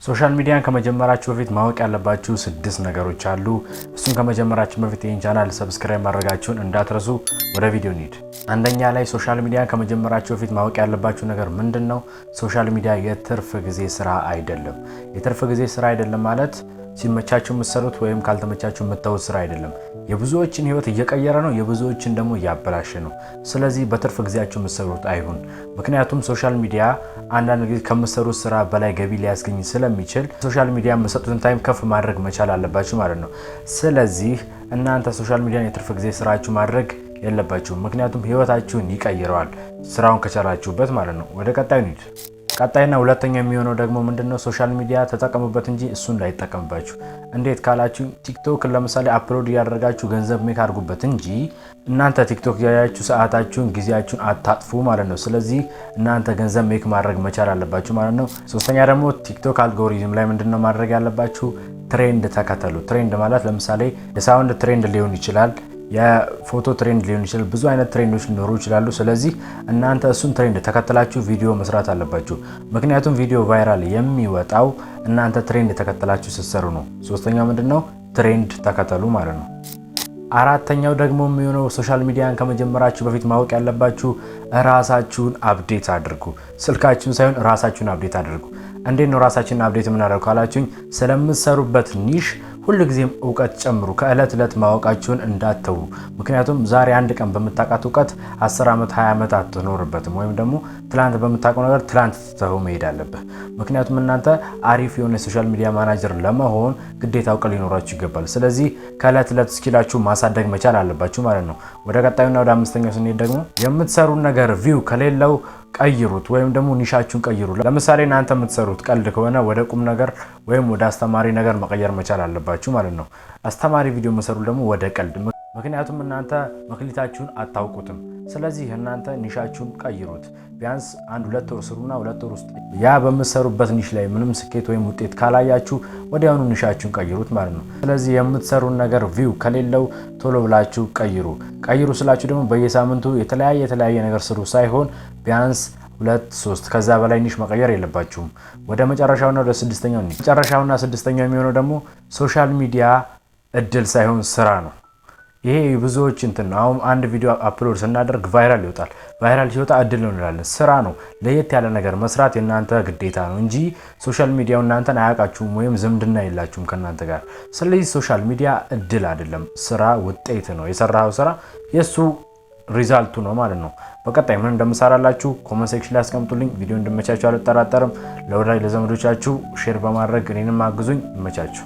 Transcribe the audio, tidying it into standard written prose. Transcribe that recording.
ሶሻል ሚዲያን ከመጀመራችሁ በፊት ማወቅ ያለባችሁ 6 ነገሮች አሉ። እሱን ከመጀመራችሁ በፊት ይህን ቻናል ሰብስክራይብ ማድረጋችሁን እንዳትረሱ። ወደ ቪዲዮ እንሂድ። አንደኛ ላይ ሶሻል ሚዲያን ከመጀመራችሁ በፊት ማወቅ ያለባችሁ ነገር ምንድነው? ሶሻል ሚዲያ የትርፍ ጊዜ ስራ አይደለም። የትርፍ ጊዜ ስራ አይደለም ማለት ሲመቻችሁ የምትሰሩት ወይም ካልተመቻችሁ የምትተውት ስራ አይደለም። የብዙዎችን ህይወት እየቀየረ ነው፣ የብዙዎችን ደግሞ እያበላሸ ነው። ስለዚህ በትርፍ ጊዜያችሁ የምትሰሩት አይሁን። ምክንያቱም ሶሻል ሚዲያ አንዳንድ ጊዜ ከምትሰሩት ስራ በላይ ገቢ ሊያስገኝ ስለሚችል ሶሻል ሚዲያ የምትሰጡትን ታይም ከፍ ማድረግ መቻል አለባችሁ ማለት ነው። ስለዚህ እናንተ ሶሻል ሚዲያን የትርፍ ጊዜ ስራችሁ ማድረግ የለባችሁም። ምክንያቱም ህይወታችሁን ይቀይረዋል ስራውን ከሰራችሁበት ማለት ነው። ወደ ቀጣዩ እንሂድ። ቀጣይና ሁለተኛ የሚሆነው ደግሞ ምንድነው? ሶሻል ሚዲያ ተጠቀሙበት እንጂ እሱን እንዳይጠቀምባችሁ። እንዴት ካላችሁ ቲክቶክ ለምሳሌ አፕሎድ ያደርጋችሁ ገንዘብ ሜክ አድርጉበት እንጂ እናንተ ቲክቶክ ያያችሁ ሰዓታችሁን ጊዜያችሁን አታጥፉ ማለት ነው። ስለዚህ እናንተ ገንዘብ ሜክ ማድረግ መቻል አለባችሁ ማለት ነው። ሶስተኛ ደግሞ ቲክቶክ አልጎሪዝም ላይ ምንድነው ማድረግ ያለባችሁ? ትሬንድ ተከተሉ። ትሬንድ ማለት ለምሳሌ የሳውንድ ትሬንድ ሊሆን ይችላል፣ የፎቶ ትሬንድ ሊሆን ይችላል። ብዙ አይነት ትሬንዶች ሊኖሩ ይችላሉ። ስለዚህ እናንተ እሱን ትሬንድ ተከትላችሁ ቪዲዮ መስራት አለባችሁ። ምክንያቱም ቪዲዮ ቫይራል የሚወጣው እናንተ ትሬንድ ተከትላችሁ ስትሰሩ ነው። ሶስተኛው ምንድነው? ትሬንድ ተከተሉ ማለት ነው። አራተኛው ደግሞ የሚሆነው ሶሻል ሚዲያን ከመጀመራችሁ በፊት ማወቅ ያለባችሁ ራሳችሁን አፕዴት አድርጉ። ስልካችሁን ሳይሆን ራሳችሁን አፕዴት አድርጉ። እንዴት ነው ራሳችንን አፕዴት የምናደርገው ካላችሁኝ፣ ስለምትሰሩበት ኒሽ ሁልጊዜም እውቀት ጨምሩ። ከእለት እለት ማወቃችሁን እንዳትተዉ። ምክንያቱም ዛሬ አንድ ቀን በምታውቃት እውቀት 10 ዓመት 20 ዓመት አትኖርበትም። ወይም ደግሞ ትላንት በምታውቀው ነገር ትላንት ትተው መሄድ አለብህ። ምክንያቱም እናንተ አሪፍ የሆነ የሶሻል ሚዲያ ማናጀር ለመሆን ግዴታ እውቀት ሊኖራችሁ ይገባል። ስለዚህ ከእለት እለት ስኪላችሁ ማሳደግ መቻል አለባችሁ ማለት ነው። ወደ ቀጣዩና ወደ አምስተኛው ስንሄድ ደግሞ የምትሰሩት ነገር ቪው ከሌለው ቀይሩት፣ ወይም ደግሞ ኒሻችሁን ቀይሩ። ለምሳሌ እናንተ የምትሰሩት ቀልድ ከሆነ ወደ ቁም ነገር ወይም ወደ አስተማሪ ነገር መቀየር መቻል አለባችሁ ማለት ነው። አስተማሪ ቪዲዮ መሰሩ ደግሞ ወደ ቀልድ፣ ምክንያቱም እናንተ መክሊታችሁን አታውቁትም። ስለዚህ እናንተ ኒሻችሁን ቀይሩት። ቢያንስ 1-2 ወር ስሩና 2 ወር ውስጥ ያ በምትሰሩበት ኒሽ ላይ ምንም ስኬት ወይም ውጤት ካላያችሁ ወዲያውኑ ኒሻችሁን ቀይሩት ማለት ነው። ስለዚህ የምትሰሩን ነገር ቪው ከሌለው ቶሎ ብላችሁ ቀይሩ ስላችሁ ደግሞ በየሳምንቱ የተለያየ ነገር ስሩ ሳይሆን ቢያንስ 2-3 ከዛ በላይ ኒሽ መቀየር የለባችሁም። ወደ መጨረሻውና ወደ ስድስተኛው ኒሽ። መጨረሻውና ስድስተኛው የሚሆነው ደግሞ ሶሻል ሚዲያ እድል ሳይሆን ስራ ነው። ይሄ ብዙዎች ነው። አሁን አንድ ቪዲዮ አፕሎድ ስናደርግ ቫይራል ይወጣል። ቫይራል ሲወጣ እድል ነው እንላለን። ስራ ነው። ለየት ያለ ነገር መስራት የእናንተ ግዴታ ነው እንጂ ሶሻል ሚዲያው እናንተን አያውቃችሁም ወይም ዝምድና የላችሁም ከእናንተ ጋር። ስለዚህ ሶሻል ሚዲያ እድል አይደለም፣ ስራ ውጤት ነው። የሰራው ስራ የሱ ሪዛልቱ ነው ማለት ነው። በቀጣይ ምን እንደምሰራላችሁ ኮሜንት ሴክሽን ላይ አስቀምጡልኝ። ቪዲዮ እንደመቻችሁ አልጠራጠርም። ለወዳጅ ለዘመዶቻችሁ ሼር በማድረግ እኔንም አግዙኝ። ይመቻችሁ።